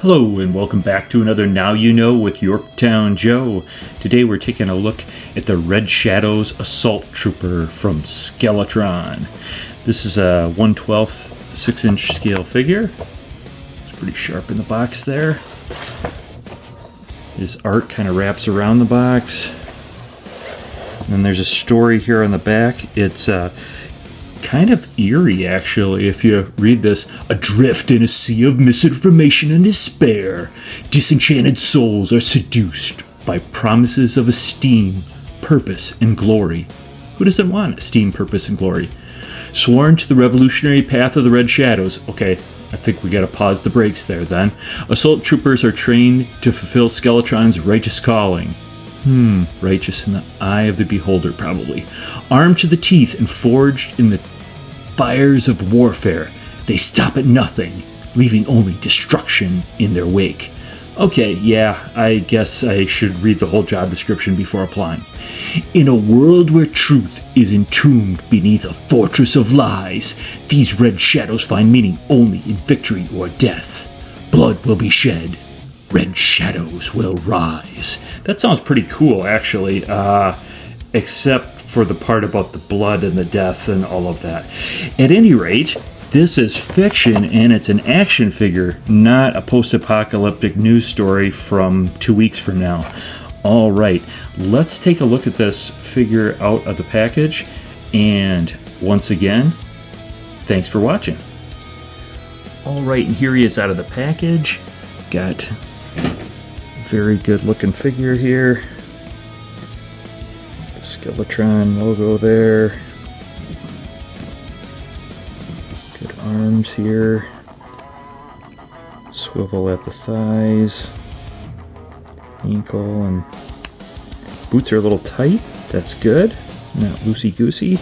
Hello and welcome back to another Now You Know with Yorktown Joe. Today we're taking a look at the Red Shadows Assault Trooper from Skeletron. This is a 1/12 6-inch scale figure. It's pretty sharp in the box there. His art kind of wraps around the box. And then there's a story here on the back. It's kind of eerie, actually, if you read this. Adrift in a sea of misinformation and despair, disenchanted souls are seduced by promises of esteem, purpose, and glory. Who doesn't want esteem, purpose, and glory? Sworn to the revolutionary path of the Red Shadows. Okay, I think we gotta pause the brakes there then. Assault troopers are trained to fulfill Skeletron's righteous calling. Righteous in the eye of the beholder, probably. Armed to the teeth and forged in the fires of warfare, they stop at nothing, leaving only destruction in their wake. Okay, yeah, I guess I should read the whole job description before applying. In a world where truth is entombed beneath a fortress of lies, these red shadows find meaning only in victory or death. Blood will be shed. Red shadows will rise. That sounds pretty cool, actually, except for the part about the blood and the death and all of that. At any rate, this is fiction and it's an action figure, not a post-apocalyptic news story from 2 weeks from now. All right, let's take a look at this figure out of the package. And once again, thanks for watching. All right, and here he is out of the package. Got a very good looking figure here. Skeletron logo there. Good arms here. Swivel at the thighs. Ankle and boots are a little tight. That's good. Not loosey-goosey.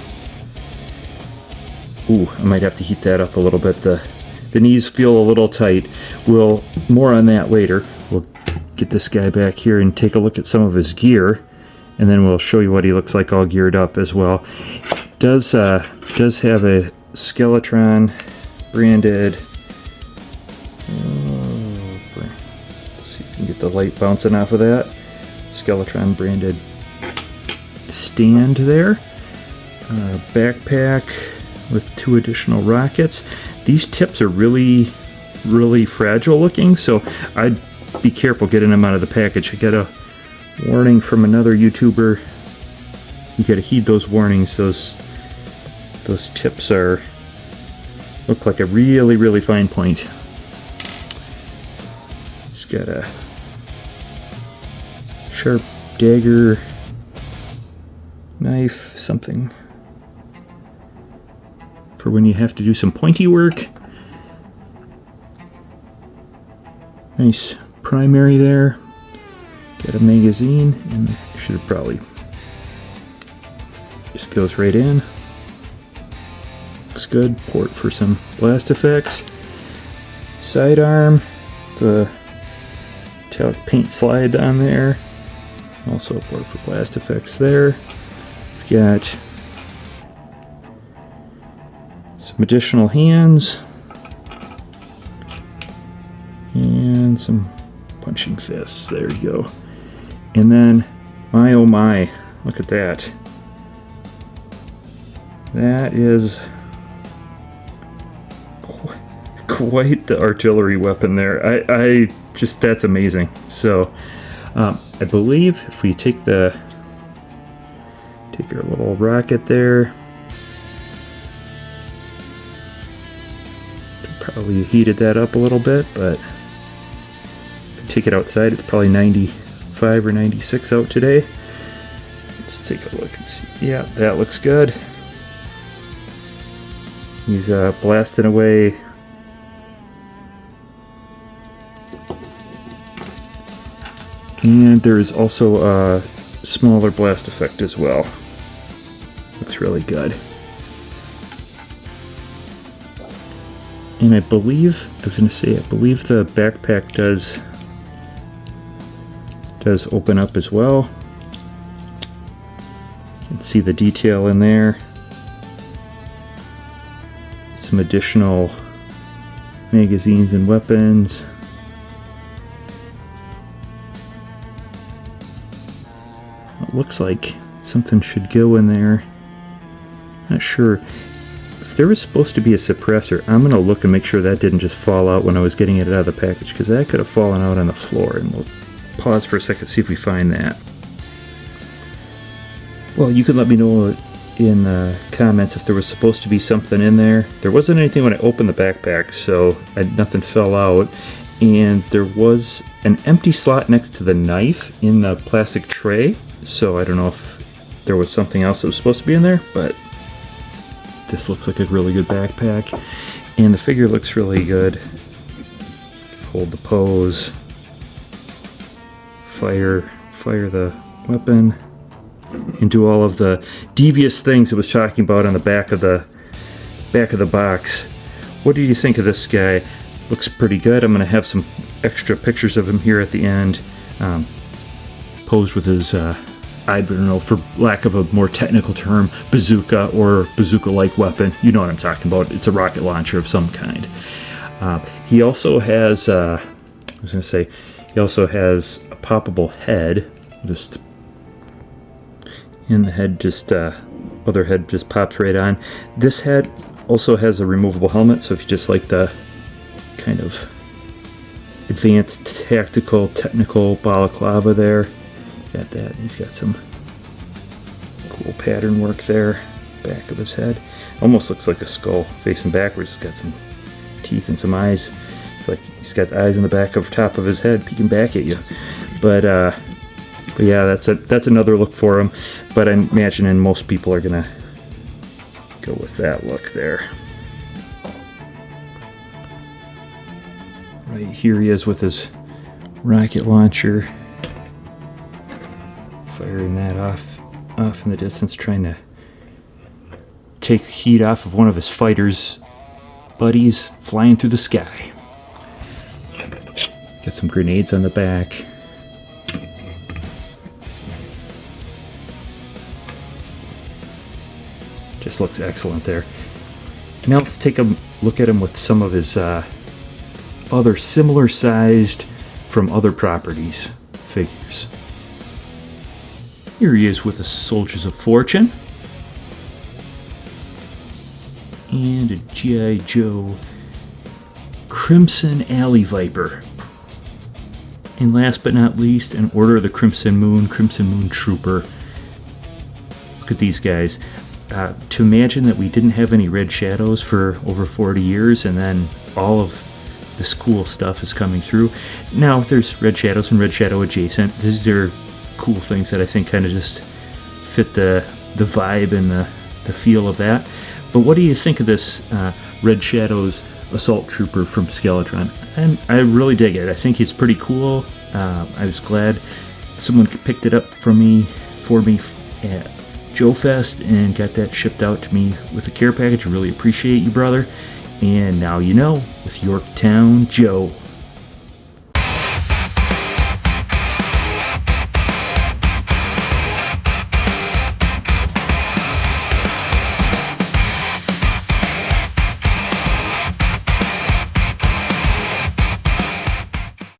Ooh, I might have to heat that up a little bit. The knees feel a little tight. More on that later. We'll get this guy back here and take a look at some of his gear. And then we'll show you what he looks like all geared up as well. Does have a Skeletron branded. Let's see if we can get the light bouncing off of that. Skeletron branded stand there. Backpack with 2 additional rockets. These tips are really, really fragile looking, so I'd be careful getting them out of the package. I got a warning from another YouTuber. You gotta heed those warnings. Those tips look like a really, really fine point. It's got a sharp dagger, knife, something for when you have to do some pointy work. Nice primary there. Got a magazine, and should have probably just goes right in. Looks good. Port for some blast effects. Sidearm, the metallic paint slide on there. Also a port for blast effects there. We've got some additional hands and some punching fists. There you go. And then, my oh my, look at that. That is quite the artillery weapon there. I just, that's amazing. So, I believe if we take our little rocket there, probably heated that up a little bit, but take it outside. It's probably 95 or 96 out today. Let's take a look and see. Yeah, that looks good. He's blasting away. And there's also a smaller blast effect as well. Looks really good. And I believe the backpack does open up as well. You can see the detail in there. some additional magazines and weapons. It looks like something should go in there. Not sure. If there was supposed to be a suppressor, I'm going to look and make sure that didn't just fall out when I was getting it out of the package, because that could have fallen out on the floor. And we'll pause for a second, see if we find that. Well, you can let me know in the comments if there was supposed to be something in there. There wasn't anything when I opened the backpack, so nothing fell out. And there was an empty slot next to the knife in the plastic tray, so I don't know if there was something else that was supposed to be in there, but this looks like a really good backpack. And the figure looks really good. Hold the pose. Fire the weapon. And do all of the devious things I was talking about on the back of the box. What do you think of this guy? Looks pretty good. I'm going to have some extra pictures of him here at the end, posed with his I don't know, for lack of a more technical term, bazooka or bazooka-like weapon. You know what I'm talking about. It's a rocket launcher of some kind. He also has he also has a poppable head. Just in the head, other head just pops right on. This head also has a removable helmet, so if you just like the kind of advanced tactical technical balaclava there, got that. He's got some cool pattern work there, back of his head. Almost looks like a skull facing backwards. He's got some teeth and some eyes. It's like he's got eyes in the back of top of his head peeking back at you. But yeah, that's another look for him. But I'm imagining most people are gonna go with that look there. Right here he is with his rocket launcher, firing that off in the distance, trying to take heat off of one of his fighters' buddies flying through the sky. Got some grenades on the back. Just looks excellent there. Now let's take a look at him with some of his other similar sized from other properties figures. Here he is with the Soldiers of Fortune and a G.I. Joe Crimson Alley Viper. And last but not least, an Order of the Crimson Moon Trooper. Look at these guys. To imagine that we didn't have any Red Shadows for over 40 years, and then all of this cool stuff is coming through. Now there's Red Shadows and Red Shadow adjacent. These are cool things that I think kind of just fit the vibe and the feel of that. But what do you think of this Red Shadows Assault Trooper from Skeletron? And I really dig it. I think he's pretty cool. I was glad someone picked it up for me at Joe Fest and got that shipped out to me with a care package. I really appreciate you, brother. And now you know, with Yorktown Joe.